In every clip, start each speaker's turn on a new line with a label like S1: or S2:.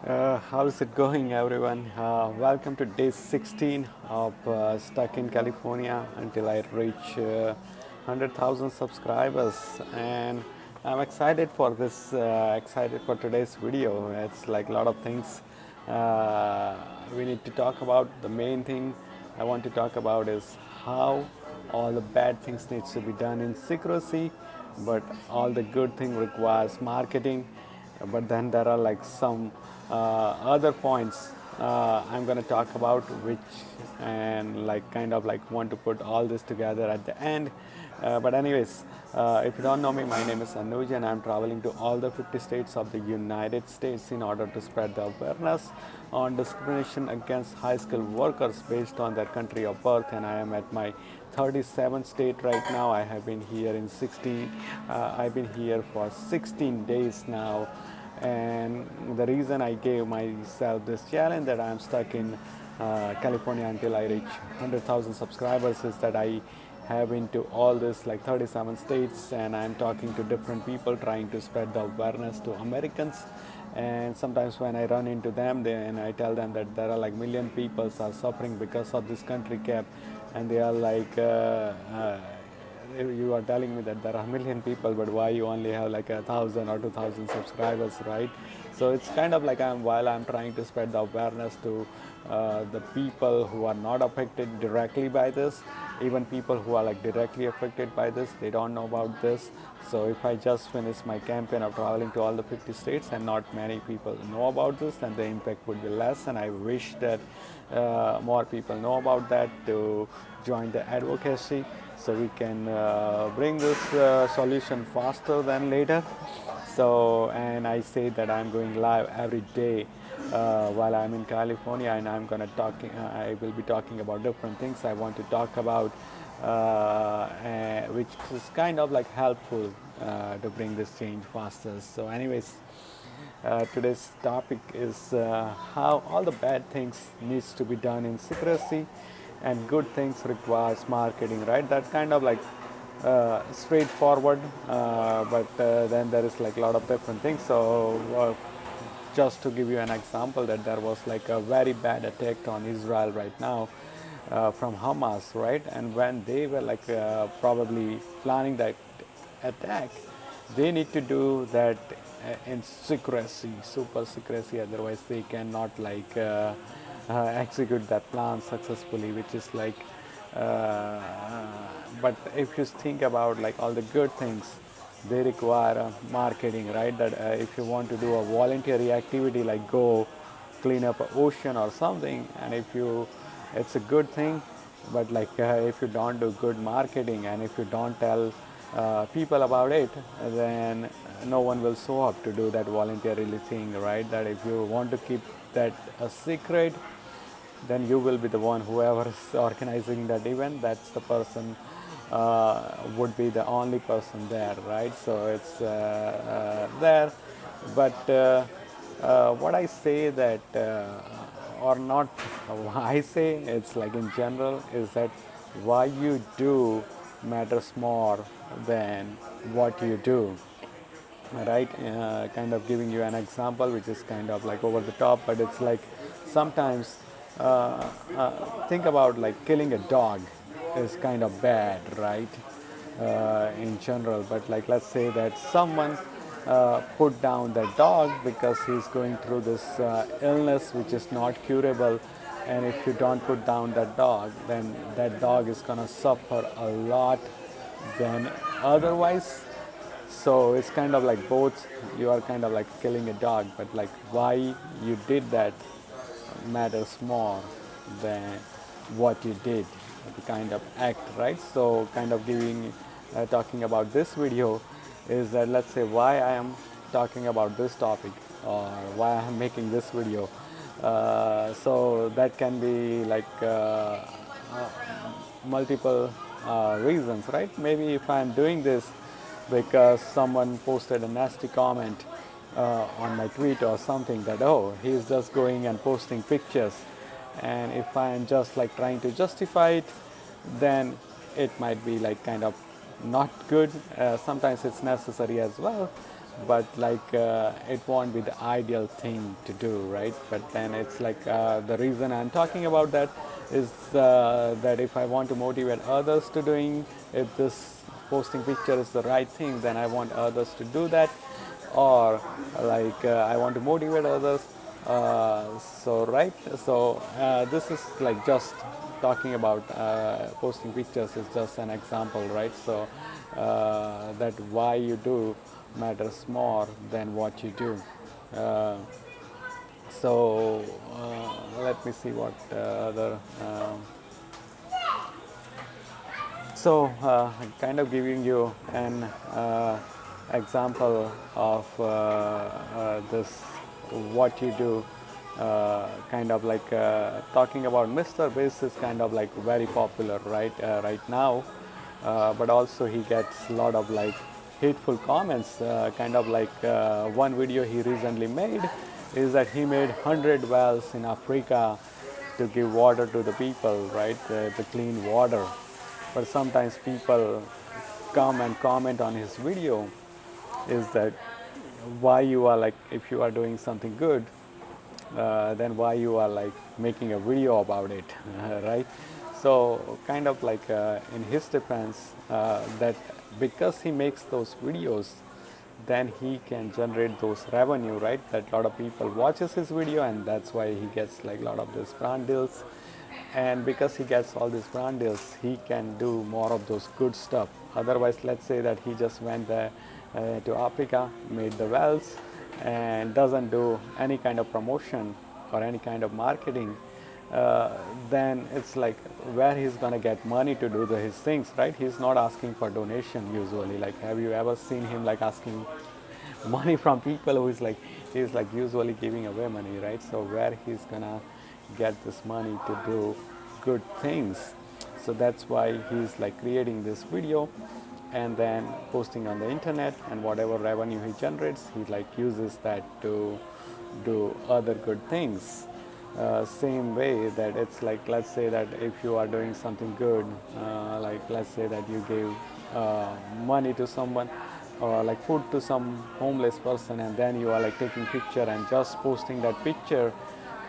S1: How's it going, everyone? Welcome to day 16 of Stuck in California until I reach 100,000 subscribers. And I'm excited for this, excited for today's video. It's like a lot of things we need to talk about. The main thing I want to talk about is how all the bad things needs to be done in secrecy, but all the good thing requires marketing. But then there are like some other points I'm going to talk about, which and like kind of like want to put all this together at the end. But anyways, if you don't know me, my name is Anuj, and I'm traveling to all the 50 states of the United States in order to spread the awareness on discrimination against high-skilled workers based on their country of birth. And I am at my 37th state right now. I have been here in 16. I've been here for 16 days now, and the reason I gave myself this challenge that I'm stuck in California until I reach 100,000 subscribers is that I have been to all this like 37 states, and I'm talking to different people trying to spread the awareness to Americans. And sometimes when I run into them, then I tell them that there are like million people are suffering because of this country cap, and they are like you are telling me that there are a million people, but why you only have like 1,000 or 2,000 subscribers, right? So it's kind of like while I'm trying to spread the awareness to the people who are not affected directly by this, even people who are like directly affected by this, they don't know about this. So if I just finish my campaign of traveling to all the 50 states and not many people know about this, then the impact would be less. And I wish that more people know about that to join the advocacy, so we can bring this solution faster than later. So, and I say that I'm going live every day while I'm in California, and I'm gonna talking. I will be talking about different things I want to talk about, which is kind of like helpful to bring this change faster. So, anyways, today's topic is how all the bad things needs to be done in secrecy, and good things requires marketing, right? That kind of like straightforward, but then there is like a lot of different things. So just to give you an example, that there was like a very bad attack on Israel right now from Hamas, right? And when they were like probably planning that attack, they need to do that in secrecy, super secrecy. Otherwise, they cannot like execute that plan successfully, which is like. But if you think about like all the good things, they require marketing, right? That if you want to do a voluntary activity like go clean up an ocean or something, and if you, it's a good thing, but like if you don't do good marketing and if you don't tell people about it, then no one will show up to do that voluntarily thing, right? That if you want to keep that a secret, then you will be the one, whoever is organizing that event, that's the person would be the only person there, right? So it's there. But what I say that or not I say, it's like in general, is that why you do matters more than what you do, right? Kind of giving you an example which is kind of like over the top, but it's like sometimes think about like killing a dog is kind of bad, right? In general, but like let's say that someone put down the dog because he's going through this illness which is not curable, and if you don't put down that dog, then that dog is gonna suffer a lot than otherwise. So it's kind of like both, you are kind of like killing a dog, but like why you did that matters more than what you did, the kind of act, right? So kind of giving, talking about this video is that, let's say why I am talking about this topic or why I am making this video. So that can be like multiple reasons, right? Maybe if I am doing this because someone posted a nasty comment on my tweet or something, that oh, he's just going and posting pictures, and if I am just like trying to justify it, then it might be like kind of not good. Sometimes it's necessary as well, but like it won't be the ideal thing to do, right? But then it's like the reason I'm talking about that is that if I want to motivate others to doing, if this posting picture is the right thing, then I want others to do that, or like I want to motivate others. So right, so this is like just talking about posting pictures is just an example, right? So that why you do matters more than what you do. Uh, Let me see what other. Kind of giving you an example of this, what you do. Kind of like talking about Mr. Beast is kind of like very popular right now, but also he gets a lot of like hateful comments. Kind of like one video he recently made is that he made 100 wells in Africa to give water to the people, right? The clean water. But sometimes people come and comment on his video is that why you are like, if you are doing something good, then why you are like making a video about it, right? So kind of like in his defense, that because he makes those videos, then he can generate those revenue, right? That a lot of people watches his video, and that's why he gets like a lot of these brand deals. And because he gets all these brand deals, he can do more of those good stuff. Otherwise, let's say that he just went there to Africa, made the wells, and doesn't do any kind of promotion or any kind of marketing, then it's like where he's gonna get money to do his things, right? He's not asking for donation usually. Like, have you ever seen him like asking money from people who is like, he's like usually giving away money, right? So where he's gonna get this money to do good things? So that's why he's like creating this video and then posting on the internet, and whatever revenue he generates, he like uses that to do other good things. Same way that it's like, let's say that if you are doing something good, like let's say that you gave money to someone or like food to some homeless person, and then you are like taking picture and just posting that picture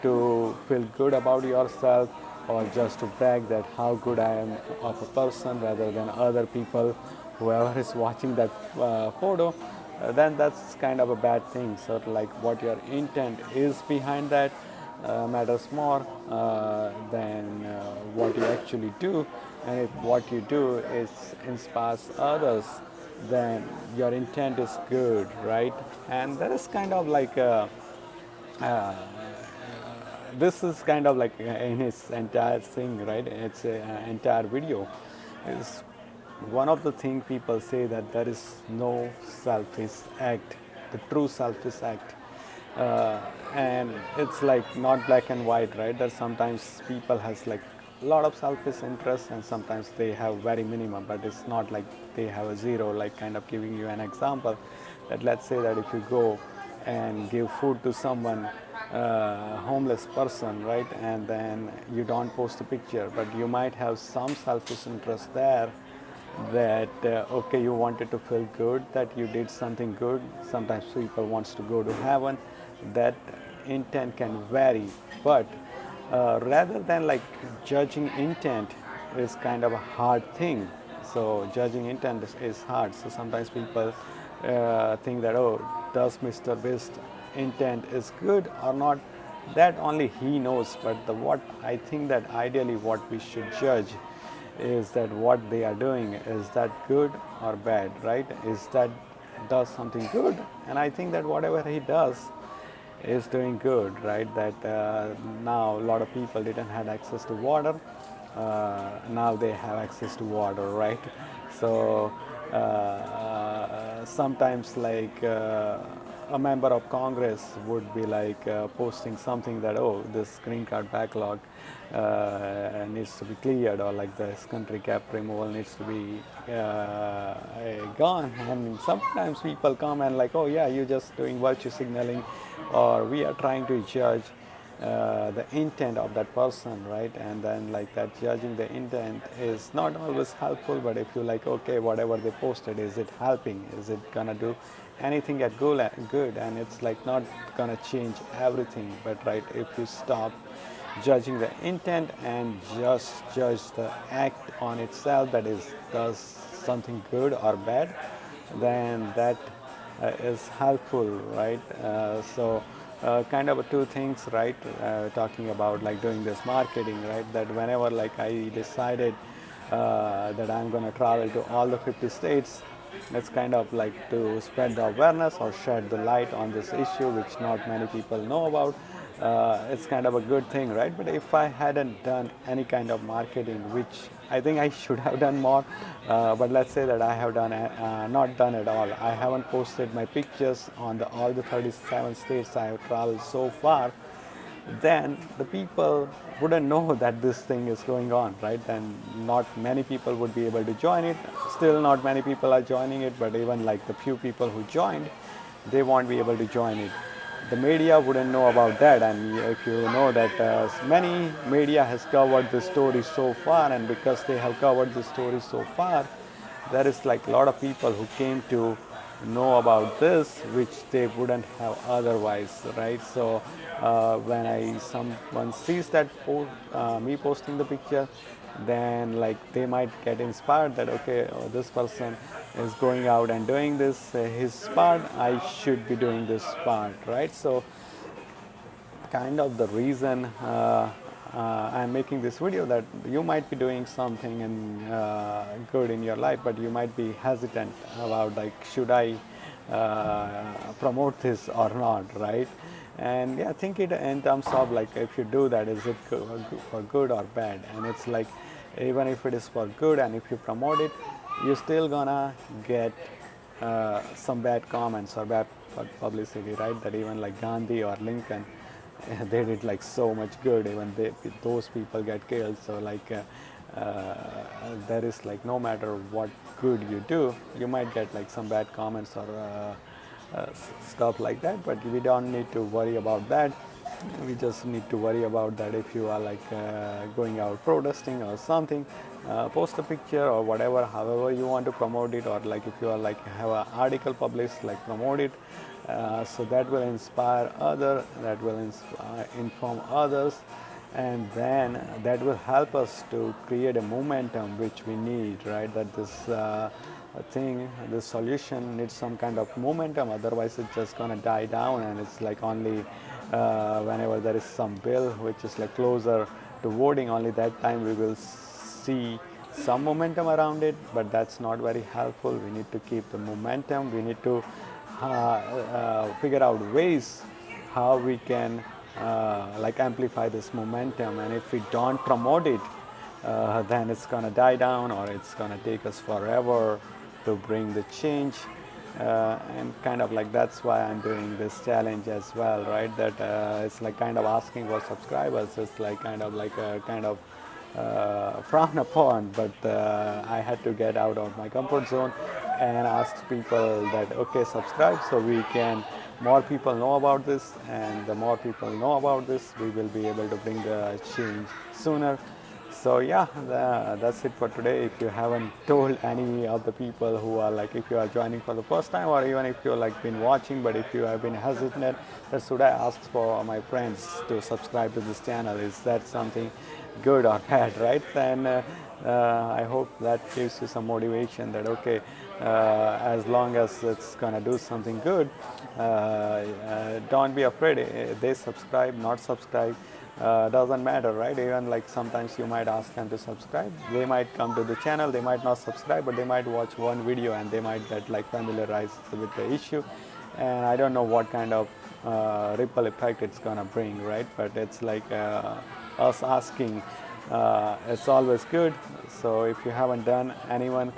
S1: to feel good about yourself, or just to brag that how good I am of a person rather than other people, whoever is watching that photo, then that's kind of a bad thing. So like what your intent is behind that matters more than what you actually do. And if what you do is inspires others, then your intent is good, right? And that is kind of like uh, this is kind of like in his entire thing, right? It's an entire video. Is one of the things people say that there is no selfish act, the true selfish act. And it's like not black and white, right? That sometimes people has like a lot of selfish interest, and sometimes they have very minimum, but it's not like they have a zero. Like kind of giving you an example, that let's say that if you go and give food to someone, homeless person, right, and then you don't post a picture, but you might have some selfish interest there, that okay, you wanted to feel good that you did something good. Sometimes people wants to go to heaven. That intent can vary, but rather than like judging intent is kind of a hard thing. So judging intent is hard. So sometimes people think that, oh, does Mr. Beast intent is good or not, that only he knows. But the what I think that ideally what we should judge is that what they are doing, is that good or bad, right? Is that does something good? And I think that whatever he does is doing good, right? That now a lot of people didn't have access to water, now they have access to water, right? So sometimes like a member of Congress would be like posting something that, oh, this green card backlog needs to be cleared, or like this country cap removal needs to be gone. And sometimes people come and like, oh yeah, you're just doing virtue signaling, or we are trying to judge the intent of that person, right? And then like that judging the intent is not always helpful. But if you like, okay, whatever they posted, is it helping? Is it gonna do anything at good, and it's like not gonna change everything. But right, if you stop judging the intent and just judge the act on itself, that is does something good or bad, then that is helpful, right? Kind of two things, right? Talking about like doing this marketing, right? That whenever like I decided that I'm going to travel to all the 50 states, it's kind of like to spread the awareness or shed the light on this issue, which not many people know about. It's kind of a good thing, right? But if I hadn't done any kind of marketing, which I think I should have done more, but let's say that I have done not done at all. I haven't posted my pictures on all the 37 states I have traveled so far. Then the people wouldn't know that this thing is going on, right? And not many people would be able to join it. Still, not many people are joining it, but even like the few people who joined, they won't be able to join it. The media wouldn't know about that, and if you know that many media has covered the story so far, and because they have covered the story so far, there is like a lot of people who came to know about this, which they wouldn't have otherwise, right? So when someone sees that me posting the picture, then like they might get inspired that okay, this person is going out and doing this his part, I should be doing this part, right? So kind of the reason I'm making this video, that you might be doing something good in your life, but you might be hesitant about like should I promote this or not, right? And yeah, think it in terms of like if you do that, is it for good or bad? And it's like even if it is for good and if you promote it, you're still gonna get some bad comments or bad publicity, right? That even like Gandhi or Lincoln, they did like so much good, even those people get killed. So like there is like no matter what good you do, you might get like some bad comments or stuff like that, but we don't need to worry about that. We just need to worry about that if you are like going out protesting or something, post a picture or whatever, however you want to promote it, or like if you are like have an article published, like promote it, so that will inspire that will inform others, and then that will help us to create a momentum which we need, right? That this solution needs some kind of momentum, otherwise it's just gonna die down, and it's like only whenever there is some bill which is like closer to voting, only that time we will see some momentum around it, but that's not very helpful. We need to keep the momentum. We need to figure out ways how we can like amplify this momentum, and if we don't promote it, then it's gonna die down, or it's gonna take us forever to bring the change. And kind of like that's why I'm doing this challenge as well, right? That it's like kind of asking for subscribers. It's like kind of like a kind of frowned upon, but I had to get out of my comfort zone and ask people that okay, subscribe, so we can more people know about this, and the more people know about this, we will be able to bring the change sooner. So yeah, that's it for today. If you haven't told any of the people who are like, if you are joining for the first time, or even if you're like been watching, but if you have been hesitant, that should I ask for my friends to subscribe to this channel? Is that something good or bad, right? Then I hope that gives you some motivation that okay, as long as it's gonna do something good, don't be afraid. They subscribe, not subscribe, doesn't matter, right? Even like sometimes you might ask them to subscribe, they might come to the channel, they might not subscribe, but they might watch one video and they might get like familiarized with the issue, and I don't know what kind of ripple effect it's gonna bring, right? But it's like us asking, it's always good. So if you haven't done, anyone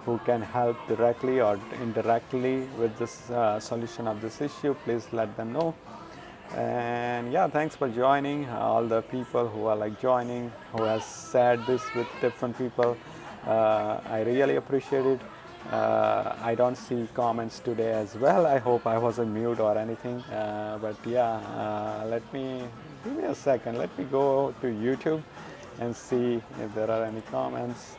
S1: who can help directly or indirectly with this solution of this issue, please let them know. And yeah, thanks for joining, all the people who are like joining, who has said this with different people. I really appreciate it. I don't see comments today as well. I hope I wasn't mute or anything, but yeah, give me a second, let me go to YouTube and see if there are any comments.